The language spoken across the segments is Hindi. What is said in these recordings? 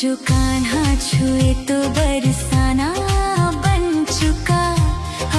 जो कान्हा छुए तो बरसाना बन चुका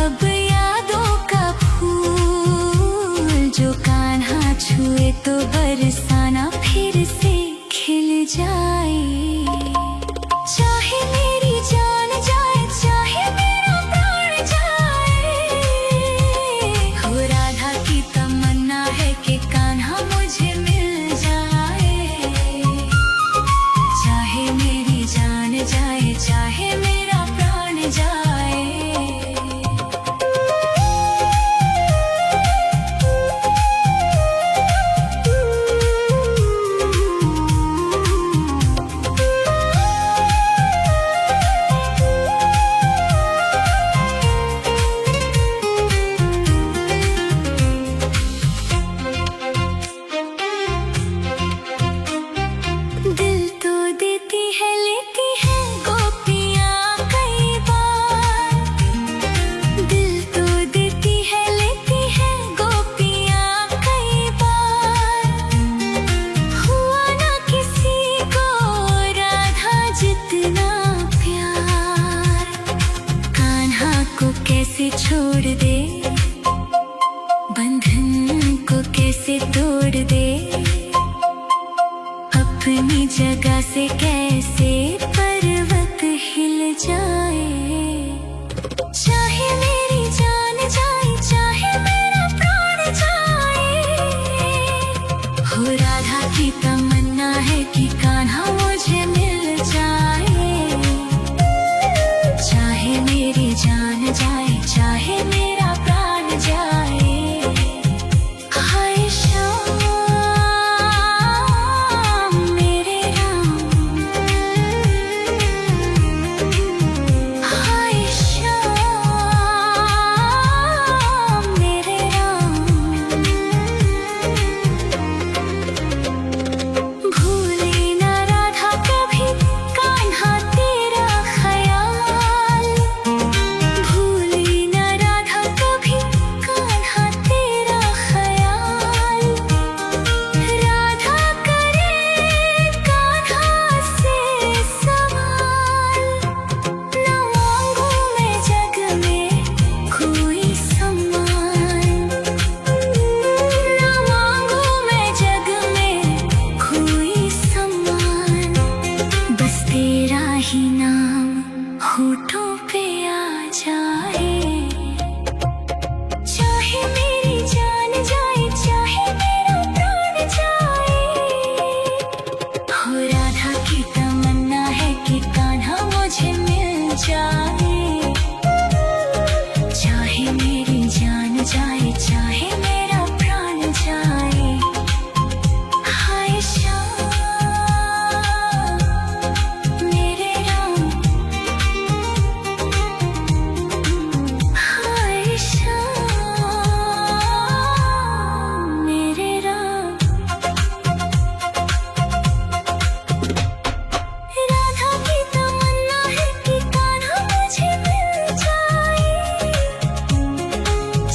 अब यादों का फूल। जो कान्हा छुए तो बरसाना फिर से खिल जाए। चाहे मेरी जान जाए चाहे मेरा प्राण जाए, हो राधा की तमन्ना है कि कान्हा मुझे मिल जाए। चाहे मेरी जान जाए चाहे मेरा प्राण जाए। दिल तो देती है लेती है गोपियाँ कई बार। दिल तो देती है लेती है गोपियाँ कई बार। हुआ ना किसी को राधा जितना प्यार। कान्हा को कैसे छोड़ दे, बंधन को कैसे तोड़ दे, अपनी जगह से कैसे पर्वत हिल जाए। चाहे मेरी जान जाए चाहे मेरा प्राण जाए, हो राधा की तमन्ना है कि कान्हा मुझे मिल जाए। चाहे मेरी जान जाए चाहे मेरा प्राण जाए। हाय श्याम मेरे राम, हाय श्याम मेरे राम। भूले ना राधा कभी कान्हा तेरा ख्याल। भूले ना राधा कभी कान्हा तेरा ख्याल। राधा करे कान्हा से सवाल। ना मांगू मैं जग में कोई सम्मान। ना मांगू मैं जग में कोई सम्मान। बस तेरा ही नाम होठों पे आ जाए। चाहे मेरी जान जाए चाहे मेरा प्राण जाए, हो राधा की तमन्ना है कि कान्हा मुझे मिल जाए। चाहे मेरी जान जाए चाहे मेरा प्राण जाए। हाय श्याम मेरे राम, हाय श्याम मेरे राम। राधा की तमन्ना है कि कान्हा मुझे मिल जाए।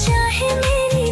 चाहे मेरी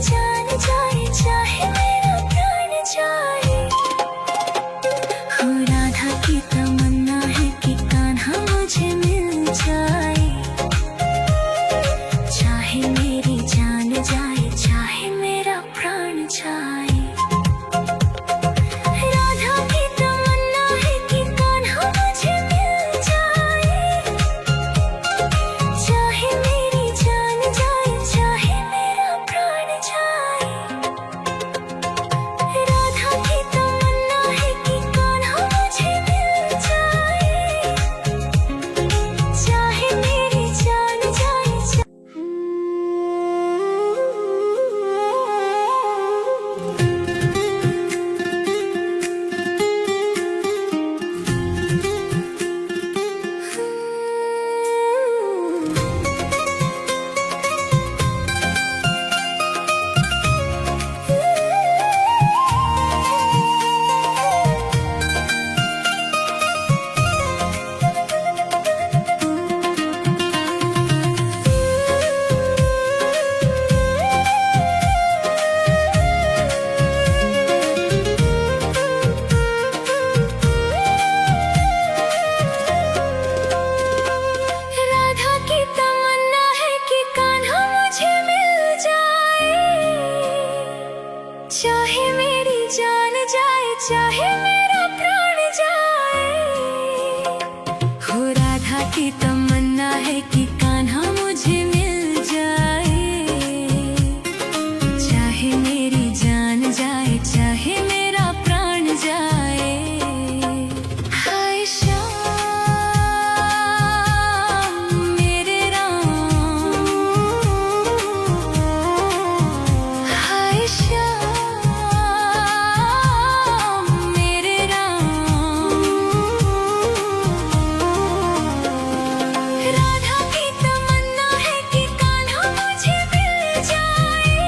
चाहे मेरा प्राण जाए। हो राधा की तमन्ना है कि कान्हा मुझे मिल जाए। चाहे मेरी जान जाए, चाहे मेरा प्राण जाए। हाय श्याम मेरे राम, हाय श्याम मेरे राम। राधा की तमन्ना है कि कान्हा मुझे मिल जाए।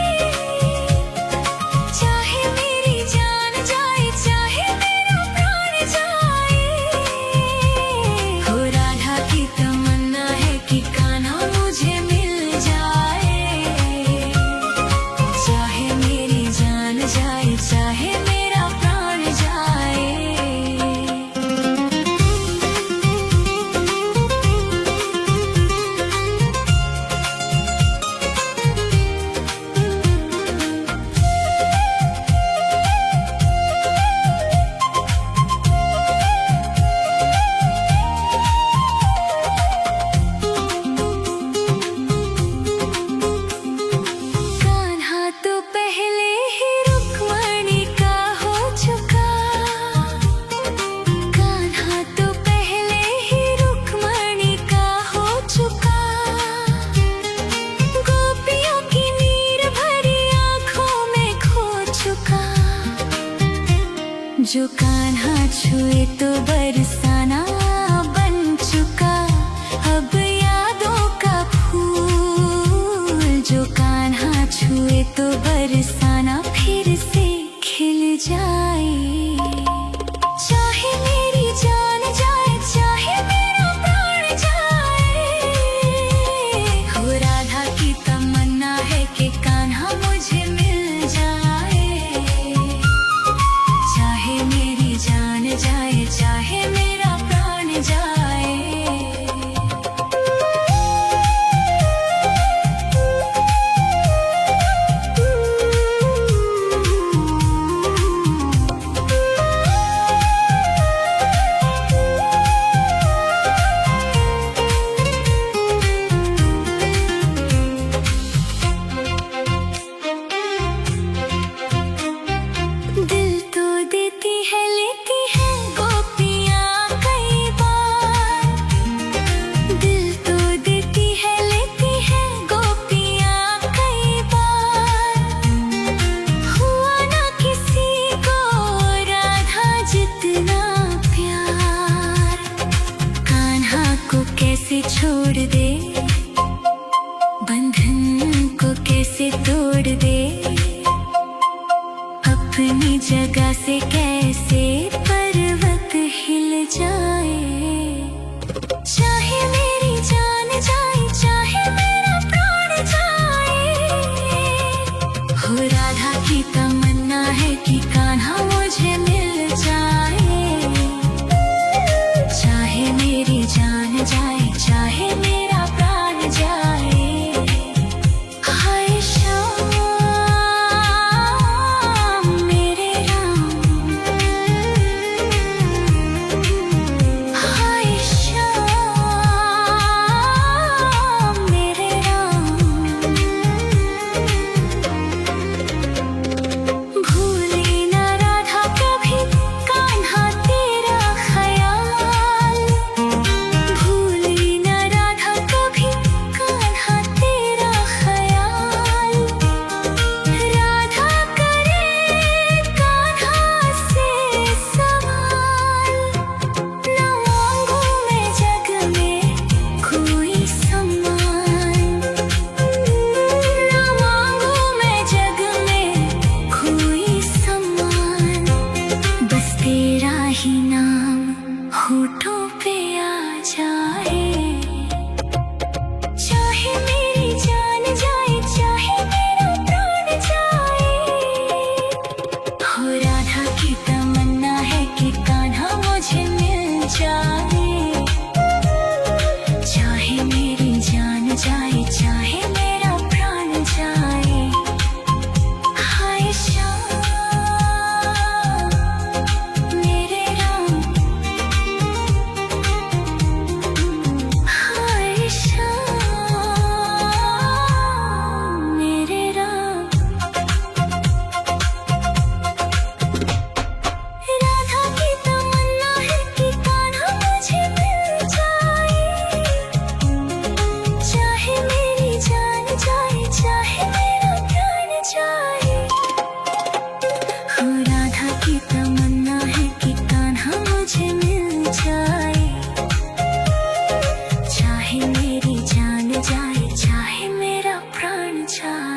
चाहे मेरी जान जाए, चाहे मेरा प्राण जाए। हो राधा की तमन्ना है कि कान्हा मुझे मिल जाए। चाहे मेरी जान जाए, चाहे मेरा प्राण जाए। कान्हा तो पहले ही रुक्मणी का हो चुका। कान्हा तो पहले ही रुक्मणी का हो चुका। गोपियों की नीर भरी आंखों में खो चुका। जो कान्हा छुए तो बरसाना बन चुका। अब यादों का फूल जो कान्हा छुए तो बरसाना फिर से खिल जाए। चाहे मेरी जान जाए, चाहे मेरा प्राण जाए। हो राधा की तमन्ना है कि कान्हा मुझे मिल जाए। चाहे मेरी जान जाए, चाहे मेरा प्राण जाए। दिल तो देती है, लेती है गोपियाँ कई बार। दिल तो देती है, लेती है गोपियाँ कई बार। हुआ ना किसी को राधा जितना प्यार। कान्हा को कैसे छोड़ दे, बंधन को कैसे तोड़ दे। अपनी जगह से कैसे पर्वत हिल जाए। चाहे मेरी जान जाए, चाहे मेरा प्राण जाए। हो राधा की तमन्ना है कि कान्हा मुझे मिल जाए। चाहे मेरी जान जाए, चाहे मेरा प्राण जाए। हाय श्याम मेरे राम, हाय श्याम मेरे राम। भूले ना राधा कभी कान्हा जाए।